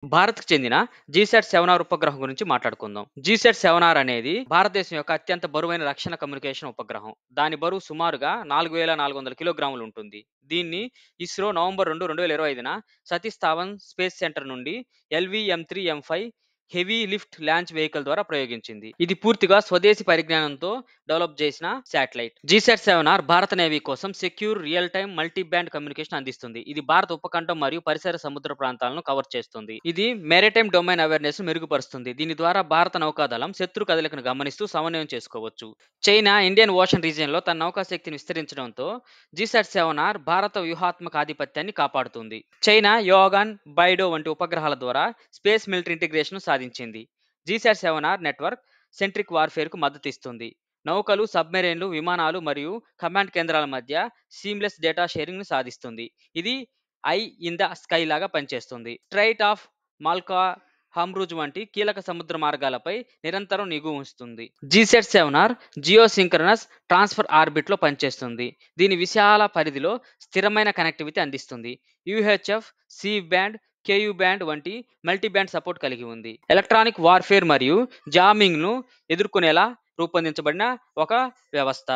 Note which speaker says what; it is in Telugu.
Speaker 1: భారత్‌కు చెందిన జీసాట్-7R ఉపగ్రహం గురించి మాట్లాడుకుందాం. జీసాట్-7R అనేది భారతదేశం యొక్క అత్యంత బరువైన రక్షణ కమ్యూనికేషన్ ఉపగ్రహం. దాని బరువు సుమారుగా 4400 కిలోగ్రాములు ఉంటుంది. దీన్ని ఇస్రో నవంబర్ 2, 2025న సతీష్ ధావన్ స్పేస్ సెంటర్ నుండి LVM-3 M5 heavy lift launch vehicle ద్వారా ప్రయోగించింది. ఇది పూర్తిగా స్వదేశీ పరిజ్ఞానంతో డెవలప్ చేసిన శాటిలైట్. జీసాట్-7R భారత నేవీ కోసం secure, real time, multi band communication అందిస్తుంది. ఇది భారత ఉపఖండం మరియు పరిసర సముద్ర ప్రాంతాలను కవర్ చేస్తుంది. ఇది మెరిటైమ్ డొమైన్ అవేర్నెస్ మెరుగుపరుస్తుంది. దీని ద్వారా భారత నౌకాదళం శత్రు కదలికను గమనిస్తూ సమన్వయం చేసుకోవచ్చు. చైనా ఇండియన్ ఓషన్ రీజియన్ లో తన నౌకాశక్తిని విస్తరించడంతో జీసాట్-7R భారత వ్యూహాత్మక ఆధిపత్యాన్ని కాపాడుతుంది. చైనా యోగాన్, బైడో వంటి ఉపగ్రహాల ద్వారా స్పేస్ మిలిటరీ ఇంటిగ్రేషన్ సాధించింది. జీసాట్-7R నెట్వర్క్ సెంట్రిక్ వార్ఫేర్ కు మద్దతు ఇస్తుంది. నౌకలు, సబ్మెరైన్లు, విమానాలు మరియు కమాండ్ కేంద్రాల మధ్య సీమ్లెస్ డేటా షేరింగ్ ను సాధిస్తుంది. ఇది ఐ ఇన్ ద స్కై లాగా పనిచేస్తుంది. స్ట్రైట్ ఆఫ్ మాల్కా, హమ్రూజ్ వంటి కీలక సముద్ర మార్గాలపై నిరంతరం నిఘు ఉంచుతుంది. జీసాట్-7R జియోసింక్రనస్ ట్రాన్స్ఫర్ ఆర్బిట్ లో పనిచేస్తుంది. దీని విశాల పరిధిలో స్థిరమైన కనెక్టివిటీ అందిస్తుంది. UHF, C band, KU band వంటి మల్టీ బ్యాండ్ సపోర్ట్ కలిగి ఉంది. ఎలక్ట్రానిక్ వార్ఫేర్ మరియు జామింగ్ ను ఎదుర్కొనేలా రూపొందించబడిన ఒక వ్యవస్థ.